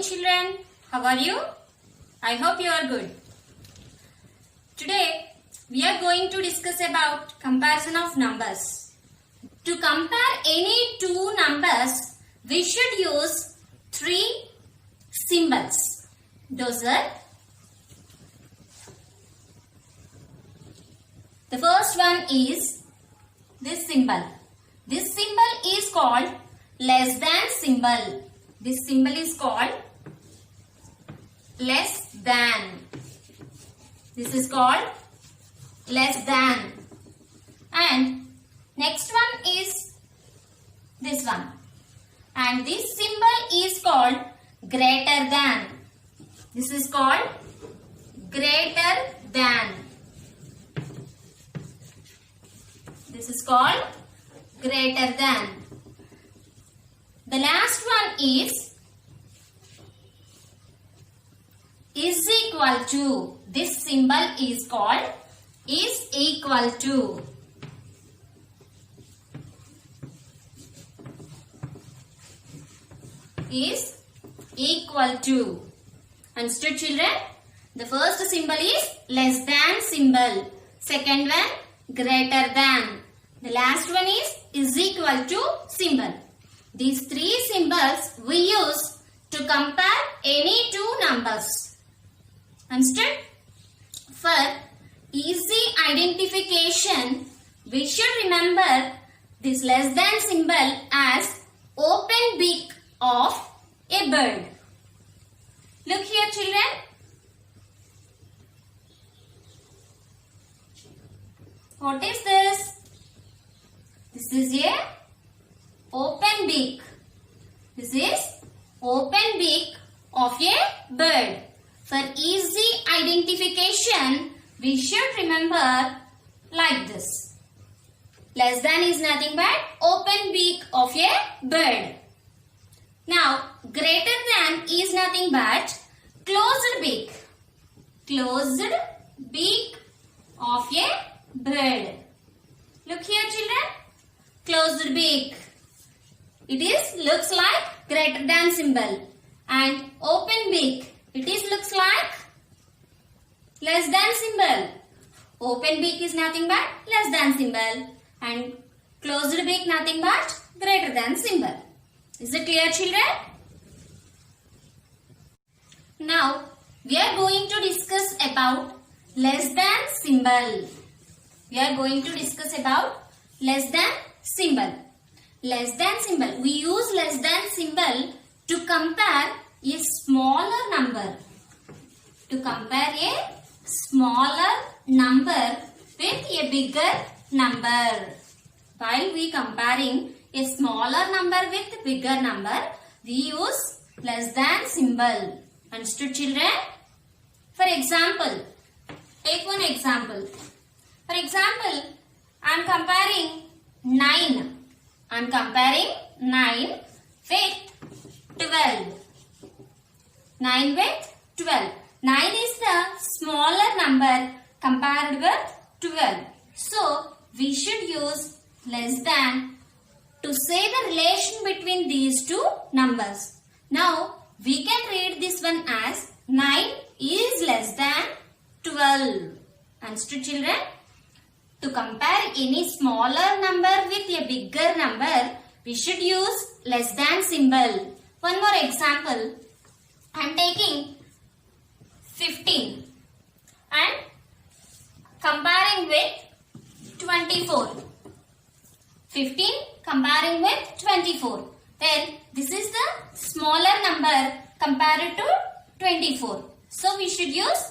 children. How are you? I hope you are good. Today we are going to discuss about comparison of numbers. To compare any two numbers, we should use three symbols. Those are the first one is this symbol. This symbol is called less than symbol. This symbol is called less than. This is called less than. And next one is this one. And this symbol is called greater than. This is called greater than. This is called greater than. The last one is equal to. This symbol is called is equal to. Is equal to. Understood, children? The first symbol is less than symbol. Second one greater than. The last one is equal to symbol. These three symbols we use to compare any two numbers. Understood? For easy identification, we should remember this less than symbol as open beak of a bird. Look here, children. What is this? This is a open beak. This is open beak of a bird. For easy identification, we should remember like this. Less than is nothing but open beak of a bird. Now, greater than is nothing but closed beak. Closed beak of a bird. Look here, children. Closed beak. It looks like greater than symbol. And open beak. It looks like less than symbol. Open beak is nothing but less than symbol. And closed beak nothing but greater than symbol. Is it clear, children? Now, we are going to discuss about less than symbol. We are going to discuss about less than symbol. Less than symbol. We use less than symbol to compare a smaller number. To compare a smaller number with a bigger number. While we comparing a smaller number with a bigger number, we use less than symbol. Understood, children? For example, take one example. For example, I am comparing 9. I am comparing 9 with 12. 9 with 12. 9 is the smaller number compared with 12. So, we should use less than to say the relation between these two numbers. Now, we can read this one as 9 is less than 12. Understood, children? To compare any smaller number with a bigger number, we should use less than symbol. One more example. I am taking 15 and comparing with 24. 15 comparing with 24. Then this is the smaller number compared to 24. So we should use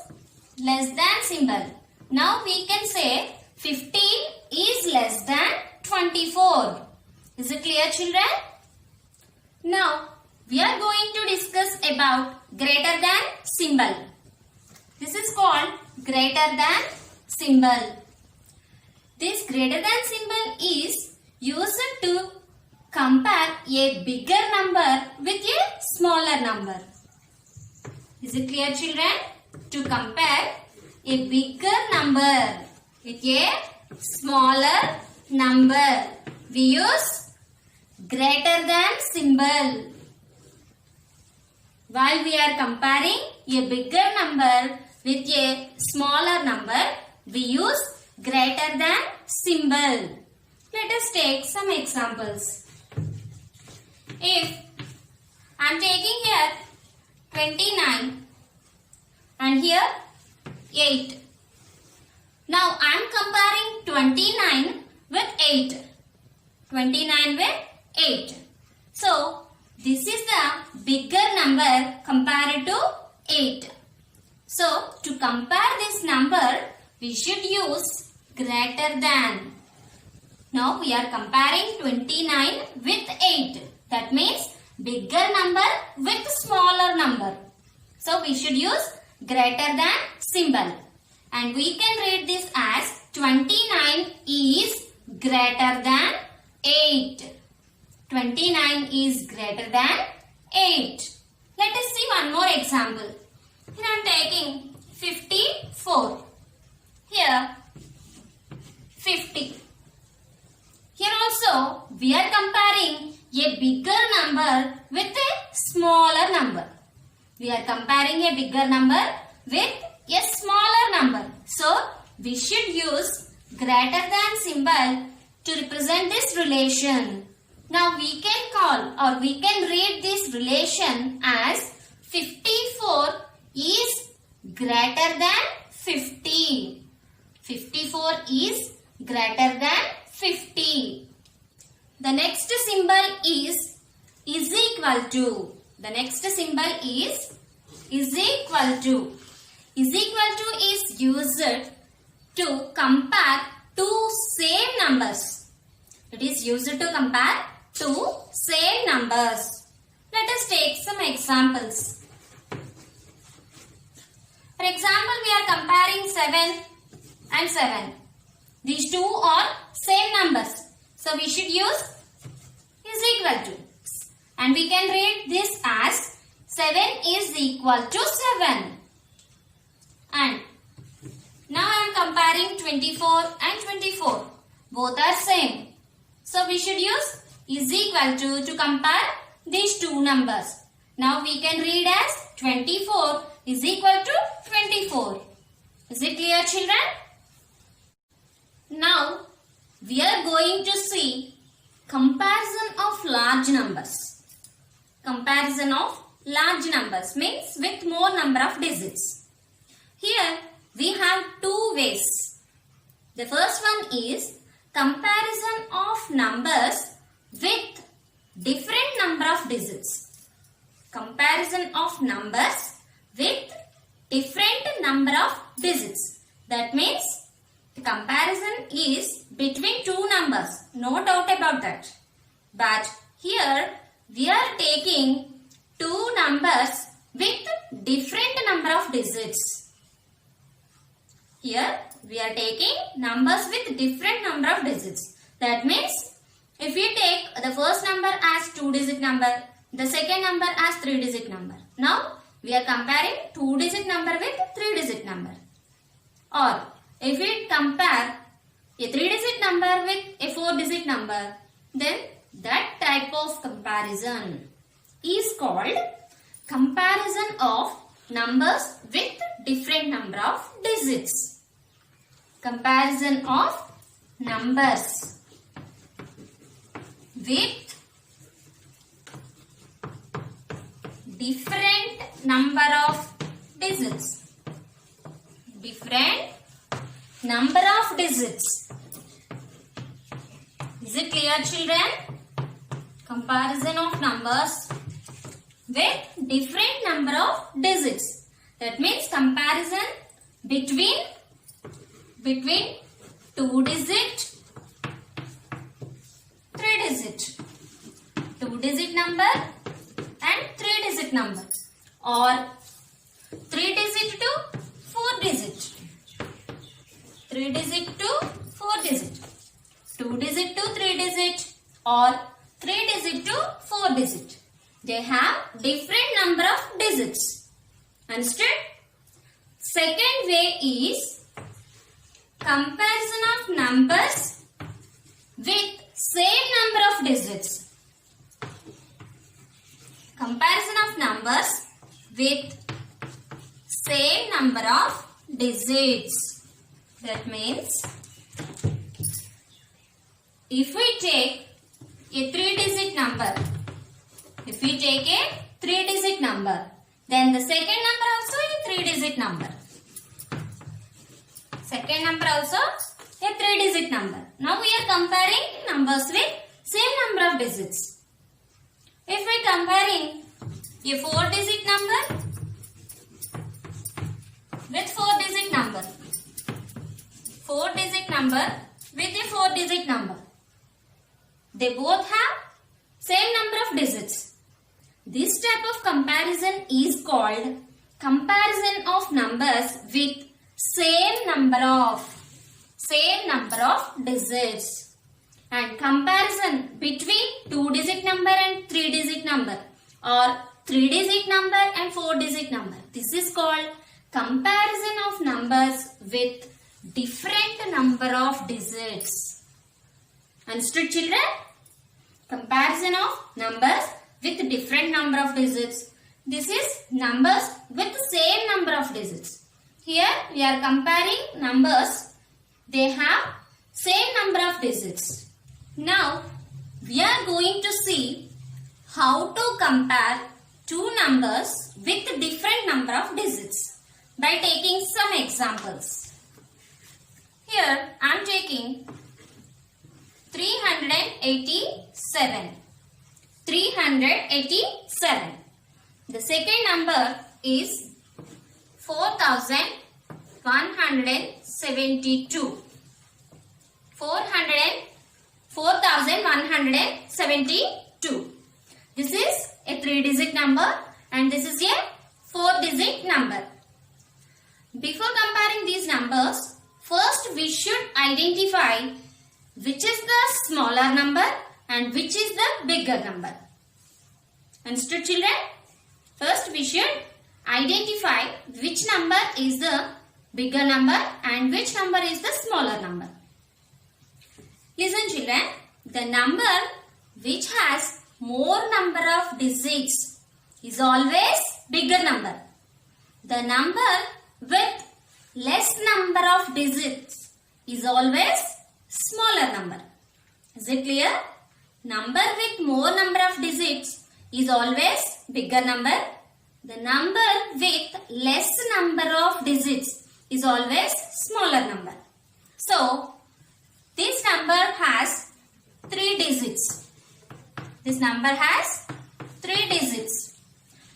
less than symbol. Now we can say 15 is less than 24. Is it clear, children? Now we are going to discuss about greater than symbol. This is called greater than symbol. This greater than symbol is used to compare a bigger number with a smaller number. Is it clear, children? To compare a bigger number with a smaller number, we use greater than symbol. while we are comparing a bigger number with a smaller number, we use greater than symbol. Let us take some examples. If I am taking here 29 and here 8. Now I am comparing 29 with 8. 29 with 8. So this is the bigger number compared to 8. So to compare this number, we should use greater than. Now we are comparing 29 with 8. That means bigger number with smaller number. So we should use greater than symbol. And we can read this as 29 is greater than 8. 29 is greater than 8. Let us see one more example. Here I am taking 54. Here 50. Here also we are comparing a bigger number with a smaller number. We are comparing a bigger number with a smaller number. So we should use greater than symbol to represent this relation. Now we can call or we can read this relation as 54 is greater than 50. 54 is greater than 50. The next symbol is equal to. The next symbol is equal to. Is equal to is used to compare two same numbers. It is used to compare two same numbers. Let us take some examples. For example, we are comparing 7 and 7. These two are same numbers. So we should use is equal to. And we can read this as 7 is equal to 7. And now I am comparing 24 and 24. Both are same. So we should use is equal to compare these two numbers. Now we can read as 24 is equal to 24. Is it clear, children? Now we are going to see comparison of large numbers. Comparison of large numbers means with more number of digits. Here we have two ways. The first one is comparison of numbers with different number of digits. Comparison of numbers with different number of digits. That means the comparison is between two numbers. No doubt about that. But here we are taking two numbers with different number of digits. Here we are taking numbers with different number of digits. That means if we take the first number as 2-digit number, the second number as 3-digit number. Now we are comparing 2-digit number with 3-digit number. Or if we compare a 3-digit number with a 4-digit number, then that type of comparison is called comparison of numbers with different number of digits. Comparison of numbers with different number of digits. Different number of digits. Is it clear, children? Comparison of numbers with different number of digits. That means comparison between 2-digit, 3-digit, 2-digit number and 3-digit number, or 3-digit to 4-digit, 3-digit to 4-digit, 2-digit to 3-digit, or 3-digit to 4-digit. They have different number of digits. Understood? Second way is comparison of numbers with same number of digits. Comparison of numbers with same number of digits. That means if we take a 3-digit number, then the second number also a 3-digit number. Second number also a 3-digit number. Now we are comparing numbers with same number of digits. If we are comparing a 4-digit number with 4-digit number, 4-digit number with a 4-digit number, they both have same number of digits. This type of comparison is called comparison of numbers with same number of digits, and comparison between 2-digit number and 3-digit number, or 3-digit number and 4-digit number. This is called comparison of numbers with different number of digits. Understood, children? Comparison of numbers with different number of digits. This is numbers with same number of digits. Here we are comparing numbers. They have same number of digits. Now we are going to see how to compare two numbers with different number of digits by taking some examples. Here I am taking 387. 387. The second number is 4172. 4172. This is a 3-digit number and this is a 4-digit number. Before comparing these numbers, first we should identify which is the smaller number and which is the bigger number. Understood, children? First we should identify which number is the bigger number and which number is the smaller number. Listen, children, the number which has more number of digits is always bigger number. The number with less number of digits is always smaller number. Is it clear? Number with more number of digits is always bigger number. The number with less number of digits is always smaller number. So, this number has 3 digits. This number has 3 digits.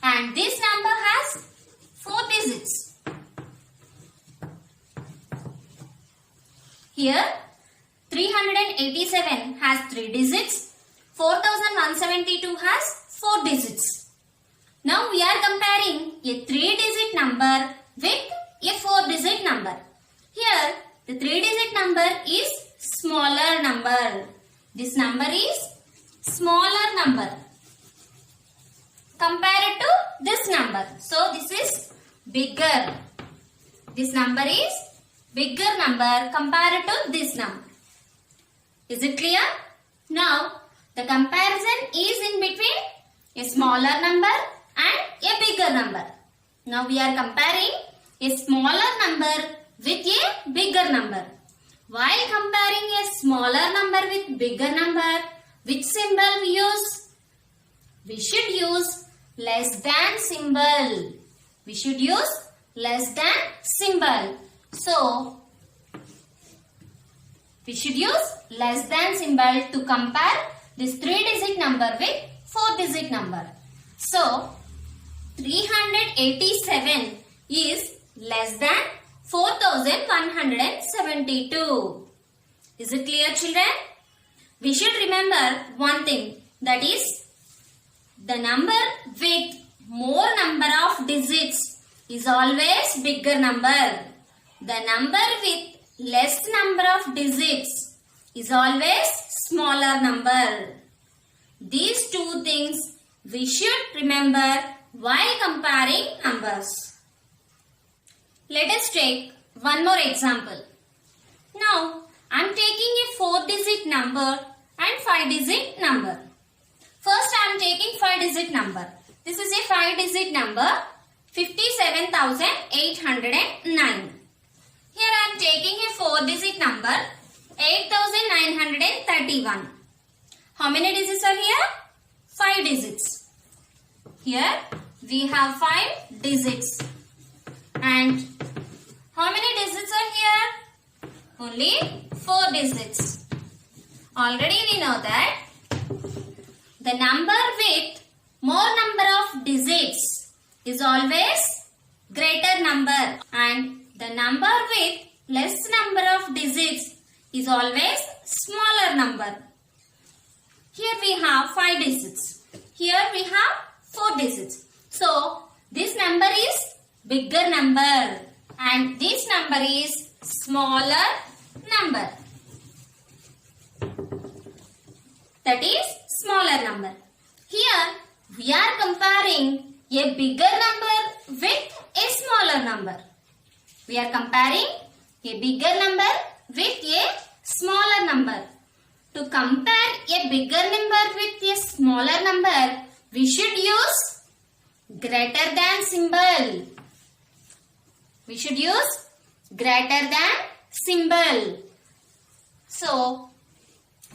And this number has 4 digits. Here, 387 has 3 digits. 4172 has 4 digits. Now we are comparing a 3-digit number with a 4-digit number. Here, the 3-digit number is smaller number. This number is smaller number compared to this number. So this is bigger. This number is bigger number compared to this number. Is it clear? Now the comparison is in between a smaller number and a bigger number. Now we are comparing a smaller number with a bigger number. While comparing a smaller number with bigger number, which symbol we use? We should use less than symbol. We should use less than symbol. So, we should use less than symbol to compare this 3-digit number with 4-digit number. So, 387 is less than 4172. Is it clear, children? We should remember one thing, that is the number with more number of digits is always bigger number. The number with less number of digits is always smaller number. These two things we should remember while comparing numbers. Let us take one more example. Now, I am taking a 4-digit number and 5-digit number. First, I am taking 5-digit number. This is a 5-digit number 57,809. Here I am taking a 4-digit number 8,931. How many digits are here? 5 digits. Here we have 5 digits. And how many digits are here? Only 4 digits. Already we know that the number with more number of digits is always greater number, and the number with less number of digits is always smaller number. Here we have 5 digits. Here we have 4 digits. So this number is bigger number and this number is smaller number. That is smaller number. Here we are comparing a bigger number with a smaller number. We are comparing a bigger number with a smaller number. To compare a bigger number with a smaller number, we should use greater than symbol. We should use greater than symbol. So,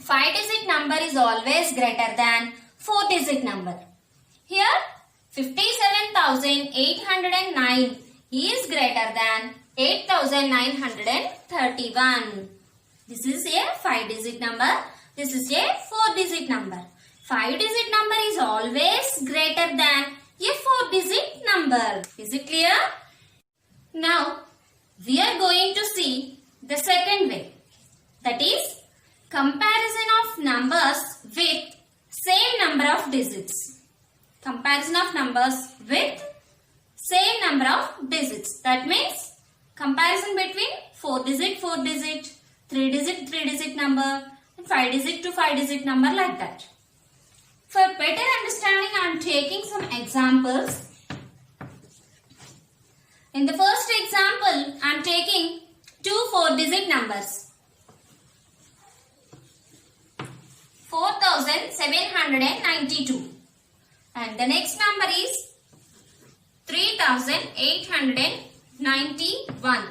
5-digit number is always greater than 4-digit number. Here, 57,809 is greater than 8,931. This is a 5-digit number. This is a 4-digit number. 5-digit number is always greater than a 4-digit number. Is it clear? Now, we are going to see the second way. That is, comparison of numbers with same number of digits. Comparison of numbers with same number of digits. That means, comparison between 4-digit, 4-digit, 3-digit, 3-digit number, and 5-digit to 5-digit number, like that. For better understanding, I am taking some examples. In the first example, I am taking 2 4-digit numbers. 4,792. And the next number is 3,891.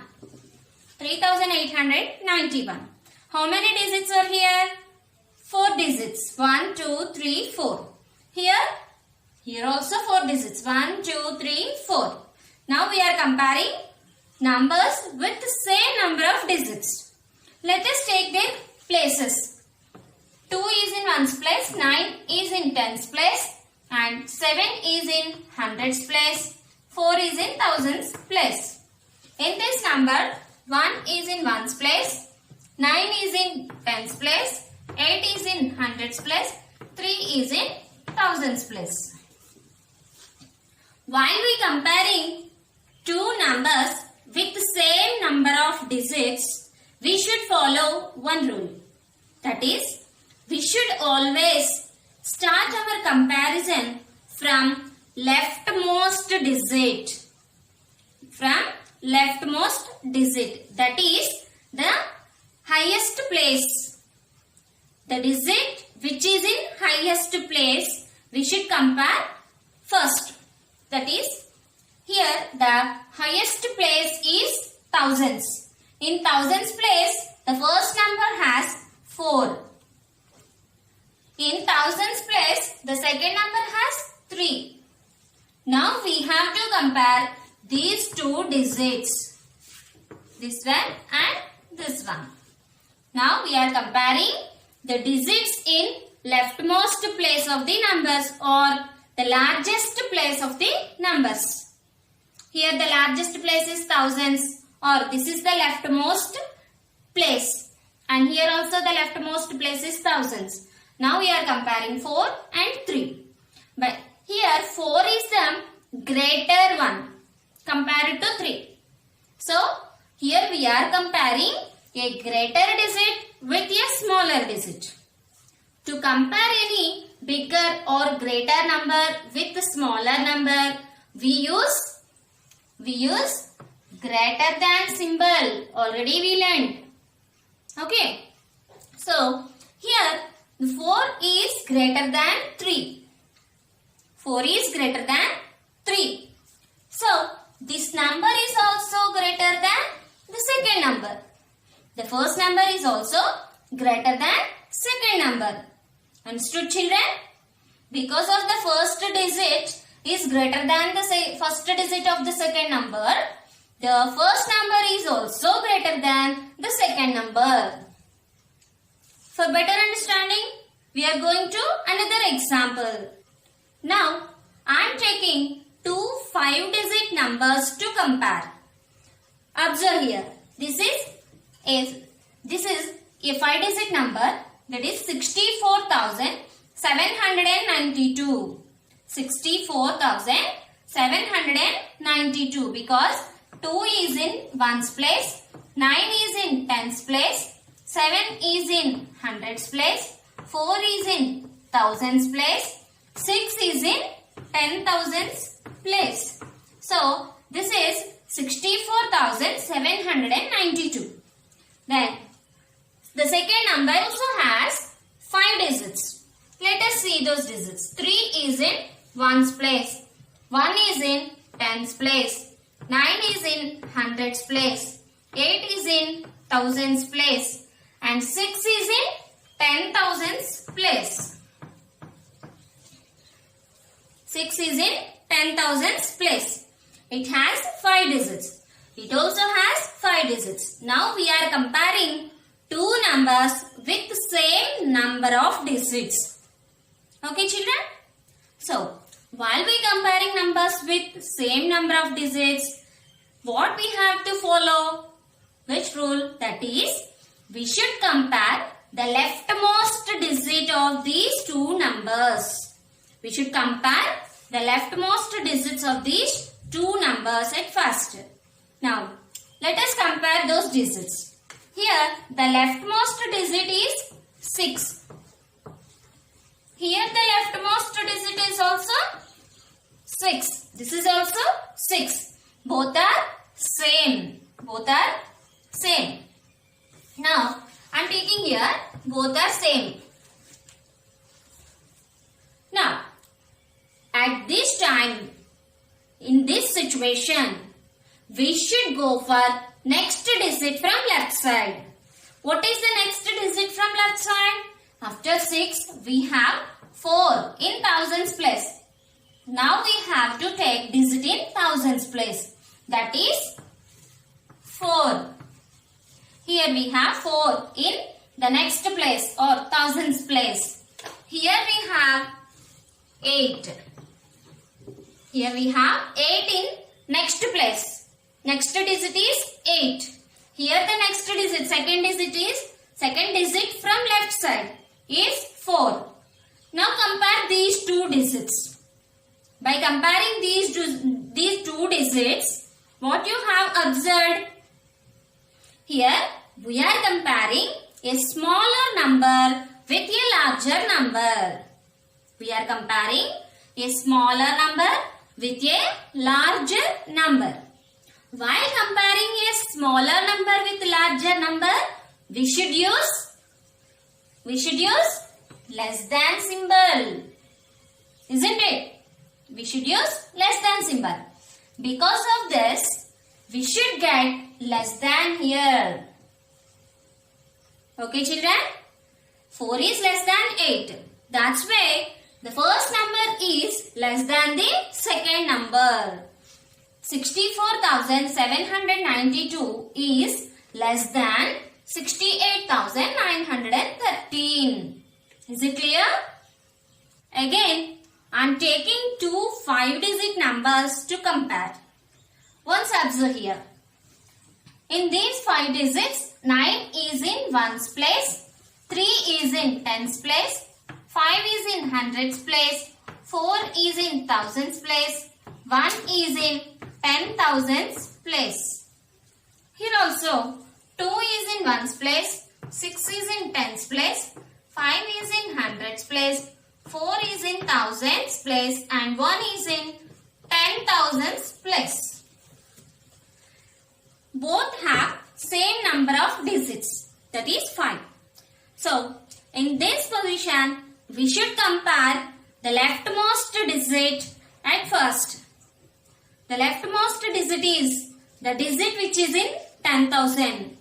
3,891. How many digits are here? 4 digits. 1, 2, 3, 4. Here also 4 digits. 1, 2, 3, 4. Now we are comparing numbers with the same number of digits. Let us take their places. 2 is in ones place, 9 is in tens place, and 7 is in hundreds place, 4 is in thousands place. In this number, 1 is in ones place, 9 is in tens place, 8 is in hundreds place, 3 is in thousands place. While we comparing two numbers with the same number of digits, we should follow one rule. That is, we should always start our comparison from leftmost digit. From leftmost digit. That is the highest place. The digit which is in highest place, we should compare first. That is, here the highest place is thousands. In thousands place, the first number has 4. In thousands place, the second number has 3. Now we have to compare these two digits. This one and this one. Now we are comparing the digits in leftmost place of the numbers or the largest place of the numbers. Here the largest place is thousands, or this is the leftmost place. And here also the leftmost place is thousands. Now we are comparing 4 and 3. But here 4 is the greater one compared to 3. So here we are comparing a greater digit with a smaller digit. To compare any bigger or greater number with a smaller number, we use greater than symbol. Already we learned. Okay. So here 4 is greater than 3. 4 is greater than 3. So number. The first number is also greater than second number. Understood, children? Because of the first digit is greater than the first digit of the second number, the first number is also greater than the second number. For better understanding, we are going to another example. Now, I am taking two 5-digit numbers to compare. Observe here. This is a 5-digit number, that is 64,792. 64,792 because 2 is in ones place, 9 is in tens place, 7 is in hundreds place, 4 is in thousands place, 6 is in 10,000s place. So, this is 64,792. Then, the second number also has 5 digits. Let us see those digits. 3 is in ones place, 1 is in tens place, 9 is in hundreds place, 8 is in thousands place, and 6 is in 10,000s place. 6 is in 10,000s place. It has 5 digits. It also has 5 digits. Now we are comparing two numbers with same number of digits. Okay, children? So, while we comparing numbers with same number of digits, what we have to follow? Which rule? That is, we should compare the leftmost digit of these two numbers. We should compare the leftmost digits of these two numbers at first. Now, let us compare those digits. Here, the leftmost digit is 6. Here, the leftmost digit is also 6. This is also 6. Both are same. Both are same. Now, I am taking here, both are same. Now, at this time, in this situation, we should go for next digit from left side. What is the next digit from left side? After 6, we have 4 in thousands place. Now we have to take digit in thousands place. That is 4. Here we have 4 in the next place or thousands place. Here we have 8. Here we have 8 in next place. Next digit is 8. Here the next digit, second digit from left side is 4. Now compare these two digits. By comparing these two digits, what you have observed? Here we are comparing a smaller number with a larger number. We are comparing a smaller number with a larger number. While comparing a smaller number with larger number, we should use less than symbol. Isn't it? We should use less than symbol. Because of this, we should get less than here. Okay, children? 4 is less than 8. That's why the first number is less than the second number. 64,792 is less than 68,913. Is it clear? Again, I am taking two 5-digit numbers to compare. Once observe here. In these 5 digits, 9 is in ones place, 3 is in tens place, 5 is in hundreds place, 4 is in thousands place, 1 is in 10,000s place. Here also 2 is in ones place, 6 is in tens place, 5 is in hundreds place, 4 is in thousands place and 1 is in 10,000s place. Both have same number of digits, that is 5. So, in this position, we should compare the leftmost digit at first. The leftmost digit is the digit which is in 10,000.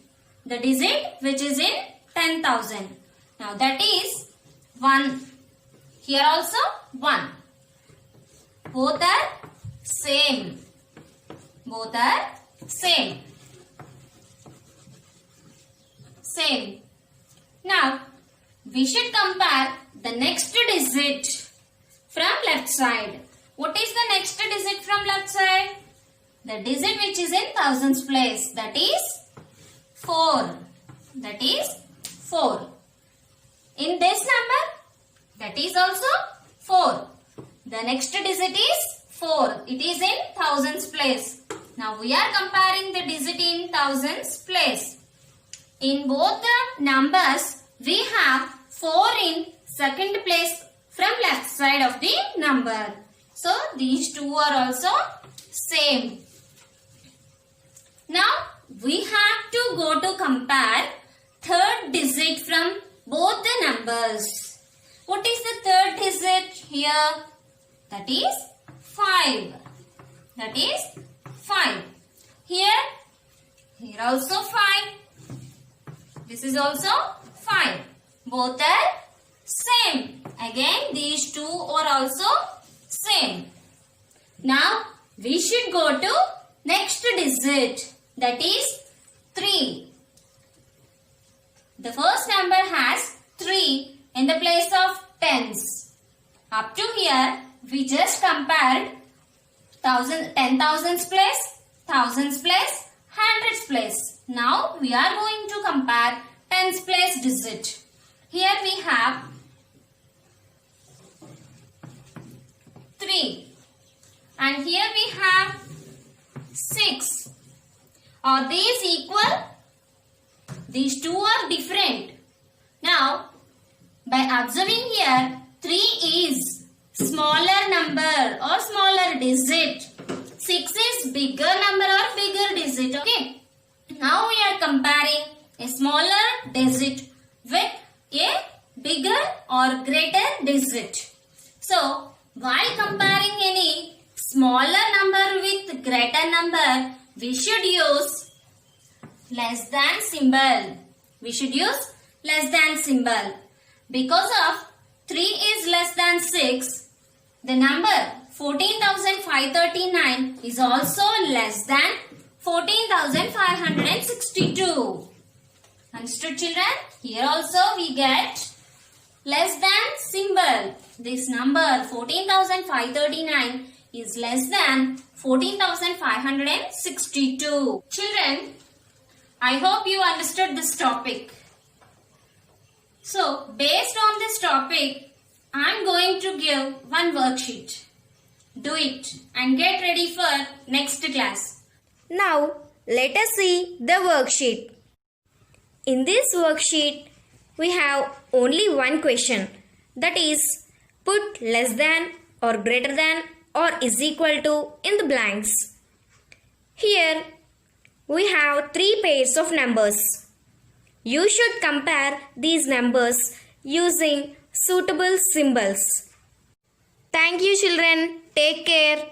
The digit which is in 10,000. Now that is 1. Here also 1. Both are same. Both are same. Same. Now we should compare the next digit from left side. What is the next digit from left side? The digit which is in thousands place. That is 4. That is 4. In this number, that is also 4. The next digit is 4. It is in thousands place. Now we are comparing the digit in thousands place. In both the numbers, we have 4 in second place from left side of the number. So these two are also same. Now we have to go to compare third digit from both the numbers. What is the third digit here? That is 5. That is 5. Here also 5. This is also 5. Both are same. Again these two are also same. Now we should go to next digit. That is 3. The first number has 3 in the place of tens. Up to here we just compared 10,000s place, thousands place, hundreds place. Now we are going to compare tens place digit. Here we have 3 and here we have 6. Are these equal? These two are different. Now by observing here, 3 is smaller number or smaller digit. 6 is bigger number or bigger digit. Okay. Now we are comparing a smaller digit with a bigger or greater digit. So while comparing any smaller number with greater number, we should use less than symbol. We should use less than symbol. Because of 3 is less than 6, the number 14,539 is also less than 14,562. Understood, children? Here also we get less than symbol. This number 14,539 is less than 14,562. Children, I hope you understood this topic. So, based on this topic, I am going to give one worksheet. Do it and get ready for next class. Now, let us see the worksheet. In this worksheet, we have only one question. That is, put less than or greater than or is equal to in the blanks. Here, we have 3 pairs of numbers. You should compare these numbers using suitable symbols. Thank you, children. Take care.